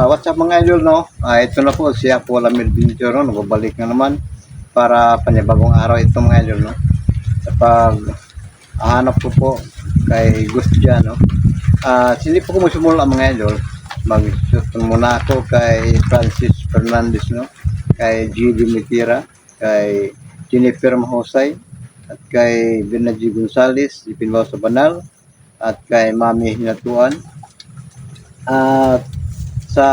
What's up mga idol, no? Ito na po si Apo Lamir Bincho, no? Nagbabalik na naman para panibagong araw ito mga idol, no? Kapag hanap ko po kay Gustia, no? Hindi po ko magsimula mga idol. Mag-shoot muna ako kay Francis Fernandez, no? Kay G.D. Mitira, kay Jennifer Mahosay, at kay Benaji Gonzales, Ipinbaw sa Banal, at kay Mami Hinatuan. At sa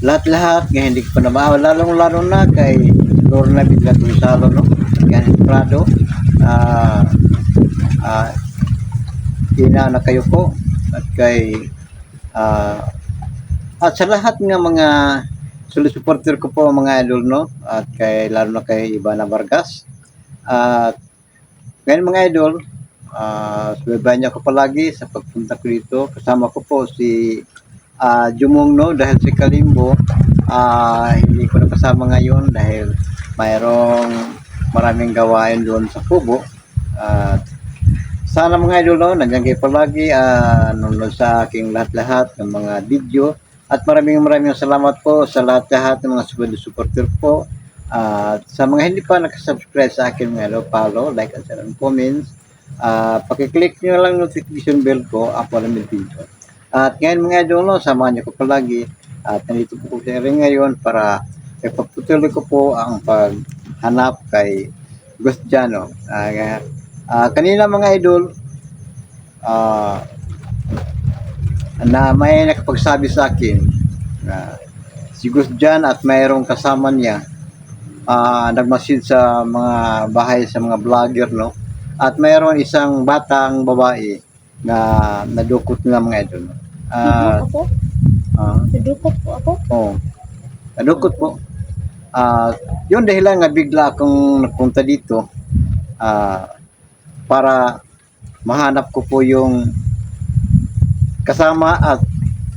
lahat-lahat nga hindi ko pa nabawa, lalong-lalo na kay Lorna Bigla Gonzalo, no? Yan Prado, ina na kayo po, at kay at sa lahat ng mga supporter ko po mga idol, no? At kay lalo na kay Ivana Vargas. At ngayon mga idol, subaybayan niyo ako palagi sa pagpunta ko dito. Kasama ko po si Jumong, no? Dahil si Kalimbo hindi ko nakasama ngayon dahil mayroong maraming gawain doon sa Kubo. Sana mga idol, no? Nandiyan kayo palagi nanonood sa aking lahat-lahat ng mga video. At maraming salamat po sa lahat-lahat ng mga supporter po. At sa mga hindi pa nakasubscribe sa akin, mga follow, like, and share, and comments. Pakiclick nyo lang notification bell ko, Apo Lamir Bincho. At ngayon mga idol, no, samahan niyo ko palagi. At nandito po sa rin ngayon para ipagputuloy ko po ang paghanap kay Gustia, no. Kanina mga idol, na may nakapagsabi sa akin na si Gustia at mayroong kasama niya nagmasid sa mga bahay sa mga vlogger, no. At mayroon isang batang babae na nadukot na mga idol. Nadukot po ako? Oo. Nadukot po. Yun dahilan nga bigla akong nagpunta dito para mahanap ko po yung kasama at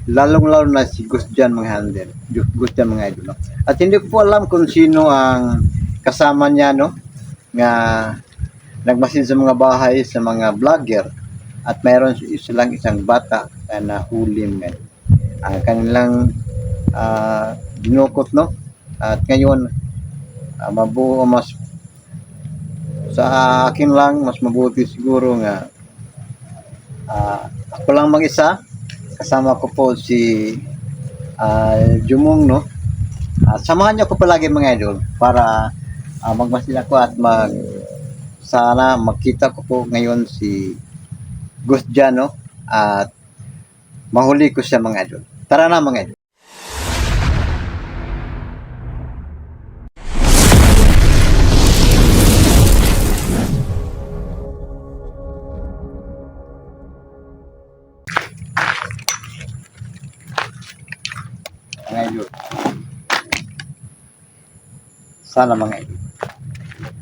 lalong-lalo na si Gustia mga handle. Gustia mga idol, no? At hindi ko po alam kung sino ang kasama niya, no? Nga nagmasid sa mga bahay sa mga vlogger at mayroon silang isang bata na huli ngayon. Kanilang dinukot, no? At ngayon mas sa akin lang mas mabuti siguro nga ako lang mag-isa, kasama ko po si Jumong, no? Samahan niyo ako palagi mga idol para magmasid ako at sana makita ko po ngayon si Gustia, no? At mahuli ko siya mga idol. Tara na mga idol. Mga idol. Sana mga idol.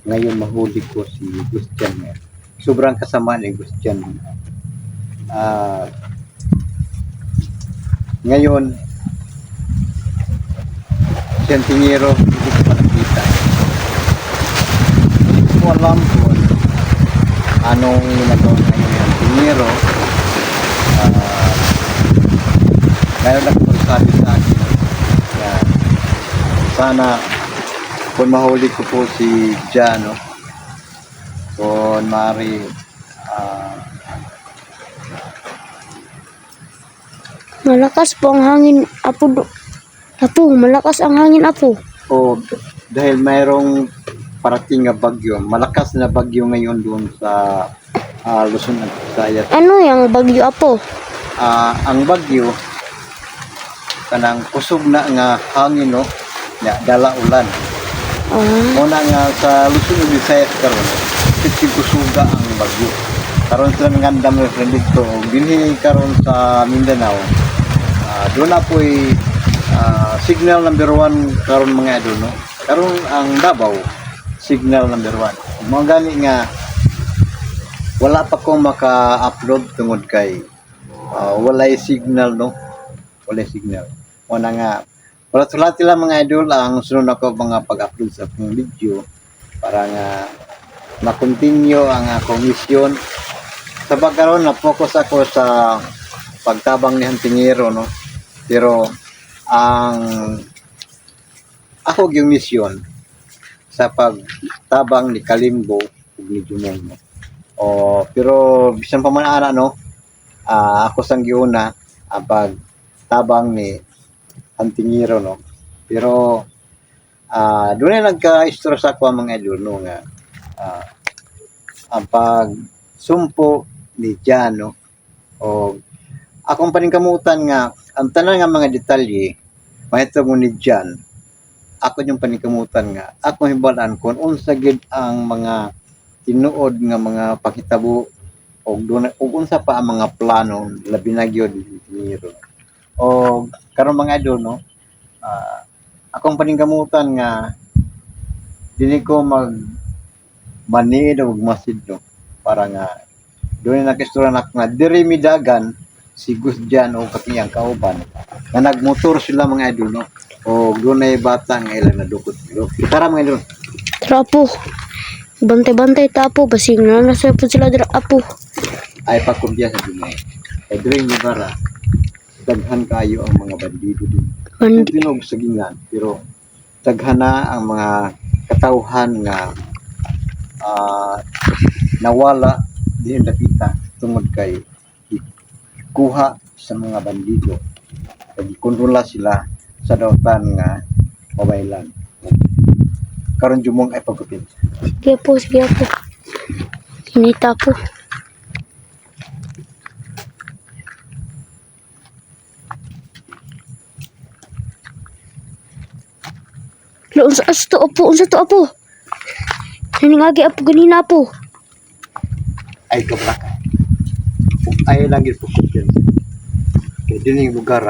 Ngayon mahuli ko si Gustia ngayon. Sobrang kasama ni Gustia. Ngayon si Antingero hindi ko pa nakita. Hindi ko alam kung anong ginagawa ngayon ni Antingero. Ngayon nagsasabi sa akin sana kung mahuli ko po si Jano, kung maaari Malakas po ang hangin, Apo. Apo, malakas ang hangin, Apo. o dahil mayroong parating na bagyo, malakas na bagyo ngayon doon sa Luzon at Visayas. Ano yung bagyo, Apo? Ang bagyo kanang kusog na nga hangin, no, ya dala ulan. Una nga sa Luzon at Visayas karon kitid kusuga ang bagyo. Karon sila ngandam na friend dito binhi karon sa Mindanao. Doon na po'y signal number 1 karon mga idol, no. Karon ang Davao signal number 1. Mga gani nga wala pa ko maka-upload tungod kay walay signal, no. Walay signal. Una nga wala lang mga idol ang sunod ako mga pag-upload sa akong video para nga ma-continue ang akong mission. Sa pagkaroon na focus ako sa pagtabang ni Antingero, no. Pero ang ako yung misyon sa pagtabang ni Kalimbo ug ni Jumong, no? Pero bisan pa man ana, no, ako sang giuna ang pagtabang ni Antingiro, no. Pero doon na nagka-istorya sa ako mga idol, no, nga ang pagsumpo ni Jan, no, o akong paningkamutan nga ang tanan nga mga detalye mahitabo ni Jan. Ako yung paningkamutan nga ako hibalan kung unsa gid ang mga tinuod nga mga pakitabo og unsa pa ang mga plano labi na gyud ni Antingiro. O karon mga idol, no, akong paningkamutan nga dili ko manid og masid, no, para nga doon na nakistura na nga diri midagan si Gus Jan o katiyang kauban nga nagmotor sila mga idol, no, o doon ay bata nga ilang nadukot sila. Tara mga idol. Tara po. Bantay-bantay ta po. Basing na nasa po sila dira apo. Ay pagkumbya sa Dumay. Ay diri yung lugar, daghan kayo ang mga bandido din. Tinog sa gingan, pero daghan na ang mga katawhan nga nawala din nakita tungod kay kuha sa mga bandido. Kaya kontrola sila sa dautan nga mobailan. Karon Jumong ay pagkupit. Sige po, sige po. Kinita po. Lo, unsa to apo? Unsa to apo? Naningagi apo ganina po. Ay kablaka. Kung ay lang yung pagkupit. Kaya din yung lugar,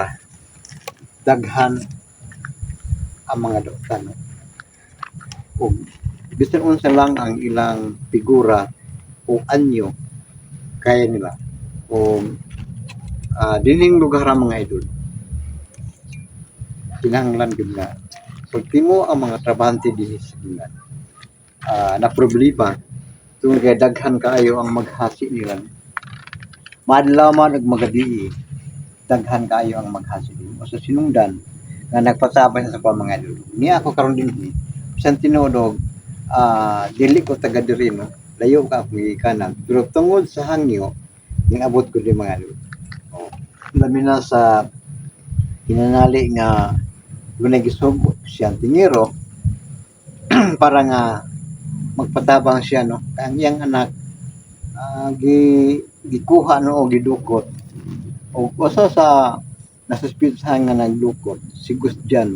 daghan ang mga dautan. O bisan unsa lang ang ilang figura o anyo kaya nila. O dining lugar ang mga idol. Kinahanglan gid nga pagtimo ang mga trabahante dinhi sa gingan. Na problema tungod kay daghan kaayo ang maghasi nila. Madlaw man ug magabi, daghan kaayo ang maghasi nila. O sa sinungdan nga nagpasabay sa mga idol. Niya ako karon dinhi bisan tinuod og dili ko taga diri, no, layo ka ako gikanan, pero tungod sa hangyo ning abot ko di mga idol. Labi na sa kinanali nga dunay gisugo si Antingiro para nga magpatabang siya, no, ang iyang anak gikuha, no, o gidukot o usa sa nasuspitsahan nga nagdukot si Gus Jan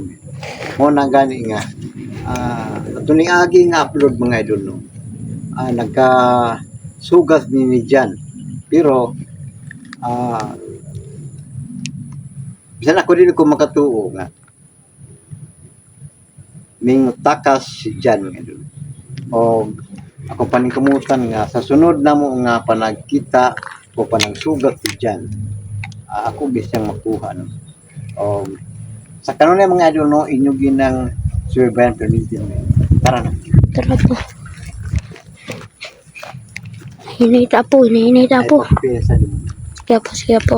mo na gani nga ato ning agi nga upload mga idol, no, nagka sugas ni Jan, pero bisan ako din ko makatuo nga ning takas si Jan mga idol. O ako paningkamutan nga sa sunod na mo nga panagkita o panagsugat si Jan, ako bisyang makuha, no. O sa kanunay mga idol, no, inyo ginang surveillance permission. Tara na. Tara po. Hinita po, hinita po. Ay pagpesa din. Sige po, sige po.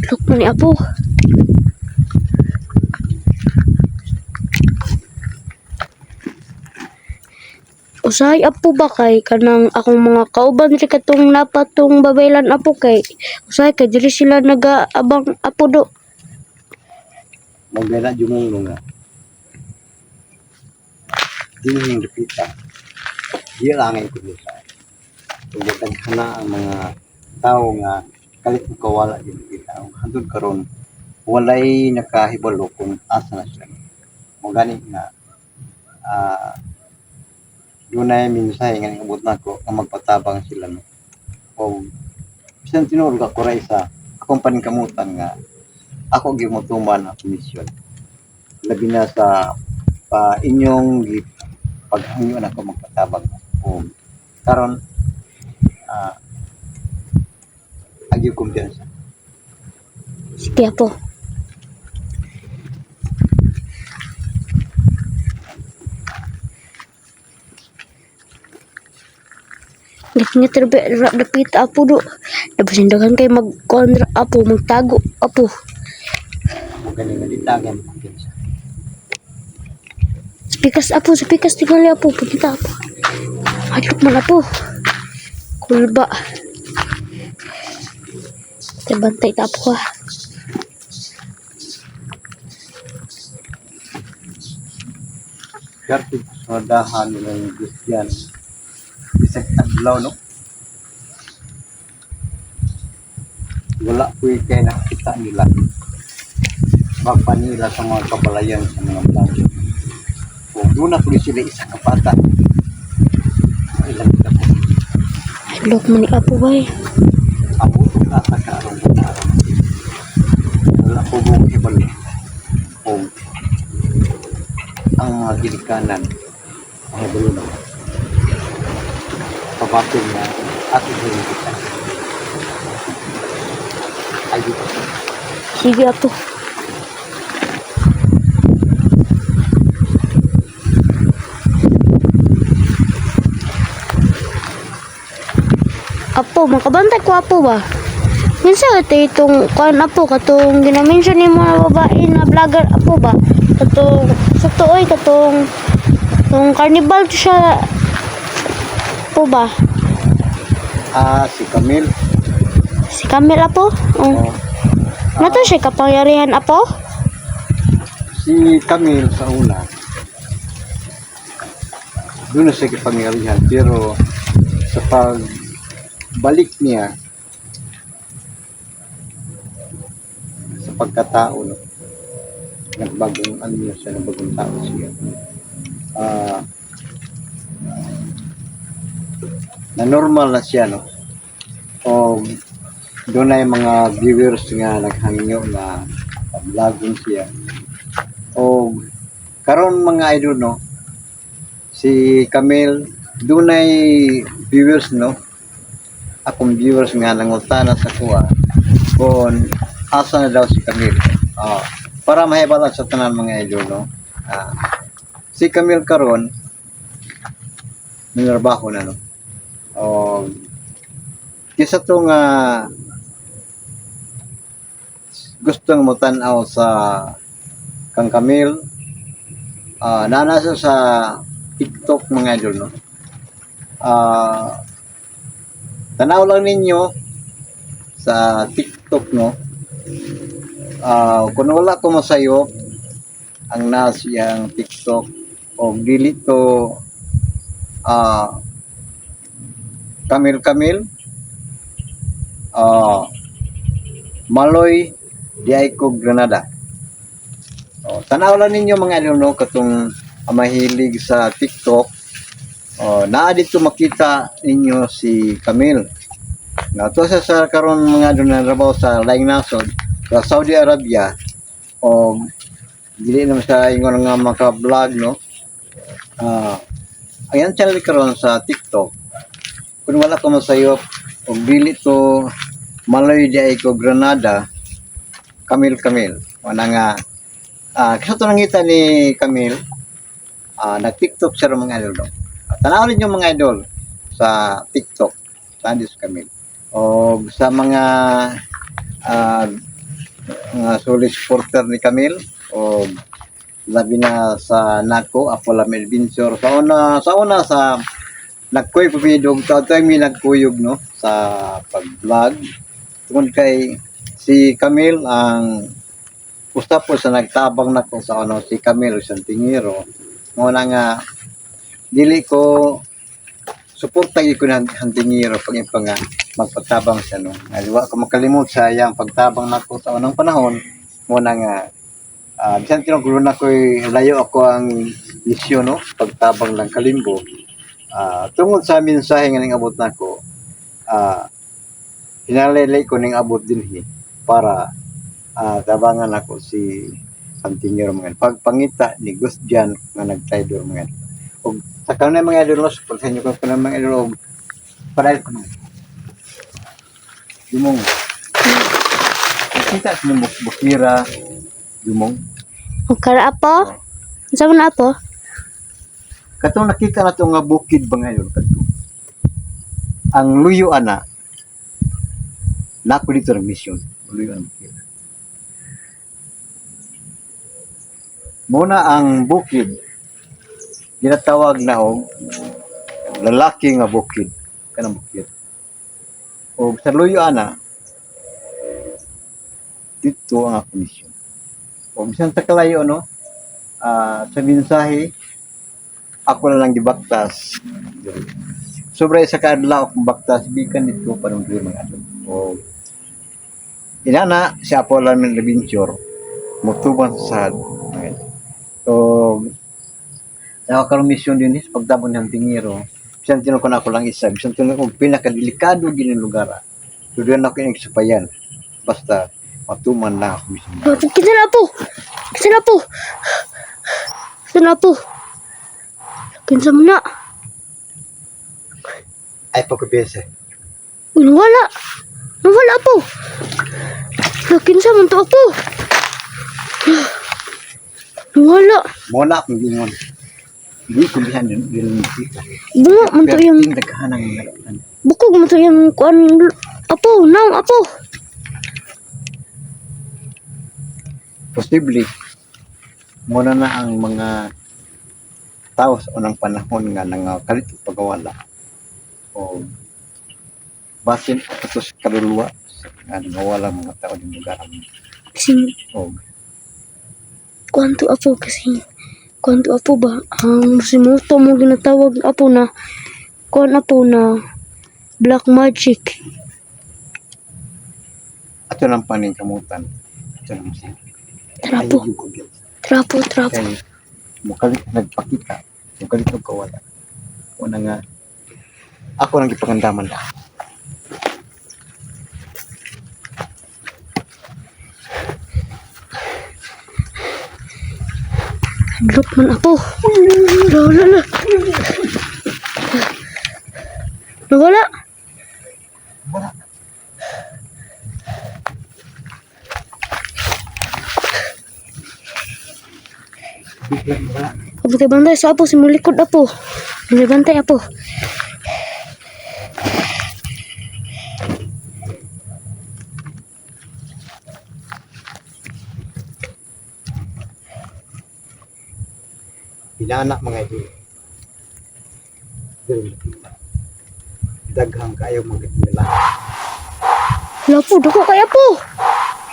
Look mo ni apo. Usahay apo ba kay kanang akong mga kauban ri katong napatong babaylan apo kay usahay kay diri sila nagaabang apo do. Magana Jumong nga. Dili yung dapita. Di lang ang kulisan. Kung daghana ang mga tao nga kalit mo kawala din kita. Hangtod karon walay nakahibalo kung asa na sila. Mo gani nga dunay minsay nga ningabot nako nga magpatabang sila, no. O bisan tinuod ako ra isa akong paningkamutan nga ako gimutuman ang misyon. Labi na sa inyong paghangyon ako magpatabang. O karon agyo kumpiyansa. Sige po. ngit terbe dapit apo do. Napasindagan kay magkontra apo magtago apo. Ang galing nga ditagan. Pikas tinggali apo pagkita apo. Hadlok man apo. Kulba. Terbantay ta apo ha. Kartig sodahan nila yung Christian. Isang adlaw, no? Wala po yung kaya nakita nila. Baka nila sa mga kabalayan sa mga vlog. Kung doon na po sila isang kapata. Ilang kita po. Hadlok man ni apo bay. Ang utong nasa kaarong araw. Wala po buong ibang kung ang mga ginikanan ang nagulo naman. Pabapin na at ibuhin kita. Ay, dito. Sige apo. Apo, makabantay ko apo ba? Minsan ito itong kuan apo katong ginamention ni mga babae na vlogger apo ba? Katong sakto oy katong carnival to siya apo ba? Si Camille. Si Camille apo? Oh. Nato siya kapangyarihan apo? Si Camille sa una. Doon na siya kapangyarihan. Pero sa pagbalik niya sa pagkatao, no? Nagbagong ano niya siya, nagbagong tao siya. Na normal na siya, no? O doon na yung mga viewers nga naghangyo na vlogging siya. O karon mga idol, no? Si Camille, doon na viewers, no? Akong viewers nga nangutana sa kuha kung asa na daw si Camille. Para mahibalan sa tanan mga idol, no? Si Camille karon nilarabaho na, no? Kisa to nga gustong mo tanaw sa kang Camille, nanasa sa TikTok mga idol, no? Tanaw lang ninyo sa TikTok, no? Kung wala ko masayo ang nasiyang TikTok o dili to Camille Maloy Diayco Granada. Tanaw lang ninyo mga idol, no? Katong mahilig sa TikTok, naa dito makita ninyo si Camille. Nato sa karon mga idol na trabaho sa laing nasod sa Saudi Arabia, dili naman sa ingon nga maka-vlog, no? Ayan channel karon sa TikTok. Kung wala ko masayop o dili to Maloy Diayco Granada, Camille. Wala nga kasi ito nangita ni Camille, nag-TikTok siya mga idol, no? Tanawin niyo mga idol sa TikTok sa Camille. O sa mga solid supporter ni Camille, o labi na sa nako Apo Lamel Binsor sa una sa nagkuy pabidog tayo mi nagkuyog, no, sa pag-vlog tungod kay si Camille ang usta po sa nagtabang nako sa si Camille Santingero mo na nga dili ko suporta ko ng Santingero pag nga magpatabang siya, no. Aliwa ko makalimot sa iyang pagtabang nako sa unang panahon mo na nga bisan tinugulo na ko'y layo ako ang misyon, no, pagtabang ng Kalimbo. Tungod sa mensahe nga ning abot nako, hinalay ko ning abot dinhi para tabangan ako si Santingero mga pagpangita ni Gusdian nga nagtraidor mga. Og sa kanang mga idol, suportahan niyo ko kanang mga idol og padayot ko. Dumong. Kita sa bukira dumong. O kara apo? Unsa man apo? Katong nakita nato nga bukid ba ngayon kato. ang luyo ana nako dito ng mission luyo ang bukid. Muna ang bukid ginatawag na og lalaki nga bukid kanang bukid. O sa luyo ana dito ang akong mission. O bisan sa kalayo no, sa mensahe ako na lang gibaktas. Sobra sa kadlaw akong baktas bikan dito parang dili mga adto. O inana si Apo Lamin Adventure mutuban sa so na karon mission din is pagtabon ng tingiro. Bisan tinukon ako lang isa, bisan tinukon ko pinakadelikado gini lugar. So doon ako yung supayan. Basta matuman lang ako mission. Kita na po. Kita na po. Kita na po. Kinsa mo na. Ay pagkabese. Uy, nawala. Nawala po. Kinsa man to ako. Nawala. Muna akong gingon. Hindi ko bihan din kita. Bunga man to yung Pero nagkahanang nagkahan. bukog man to yung kuan apo, nang apo. Posible muna na ang mga tao sa unang panahon nga nangakalit og pagawala o basin ato sa kaluluwa nga nangawala mga tao ng lugar Kasi o kuanto apo kasi kuanto apo ba ang simuto mo ginatawag apo na kuan apo na black magic. ato lang paningkamutan ato lang siya Trapo, trapo, trapo. kay mukalit nagpakita mukalit og kawala una nga ako nang gipagandaman na Hadlok man apo. Nawala. Nawala. biglang wala Bantay sa apo, simulikod apo. Bantay apo. Pinaanak mga idol. Daghang kayo mga nila. Lapo, dako kayo po.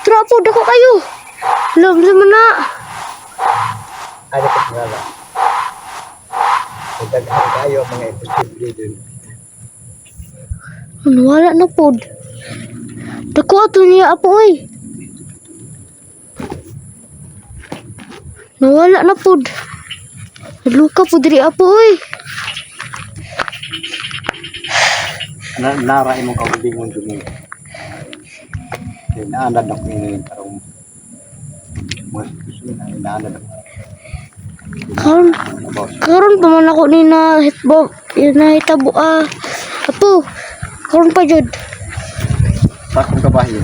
Trapo, dako kayo. Alam mo na. Ada kapilala. Daghang kayo mga idol. Wala na po. Dako ato niya apo oy. Nawala na po. Luka po diri apo oy. Naray mo kaulingon dumi. Naanad ako ini karong mas gusto na naanad ako. Karon pa man ako ni na hitbo na hitabo apo. Karon pa jud. Sa akong kabahin.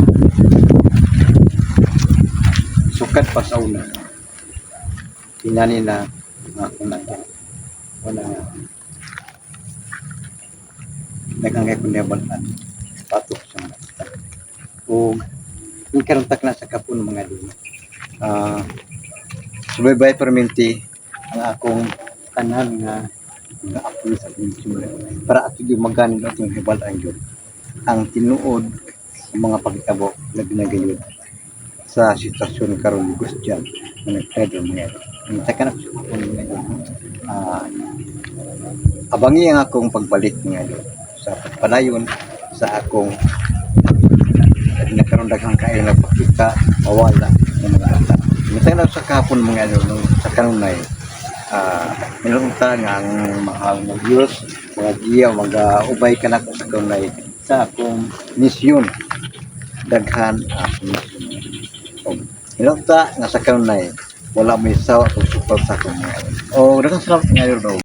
Sukat pa sa una. Tinani na ako na ito. Wala nga. Nagangay ko niya balaan. Patok sa mga. O, yung karantak na sa kapon mga din. Subaybay perminti ang akong tanan nga ako sa pinitsura. Para ato yung maganin atong hibalaan yun. Ang tinuod ang mga pagkitabo na ginagayod sa sitwasyon karon gusto dyan na nagpedro mga ang takan ako sa kapon mga yun. Abangi ang akong pagbalik mga yun sa pagpalayon sa akong nagkaroon daghang kayo nagpakita mawala ng mga ata. Minsan sa kahapon mga nung sa kanunay minunta nga ang mahal ng Diyos mga giya mga ubay ka na ko sa kanunay sa akong misyon daghan akong misyon. Minunta nga sa kanunay wala may sawa kung support sa akong mga o daghang salamat nga yun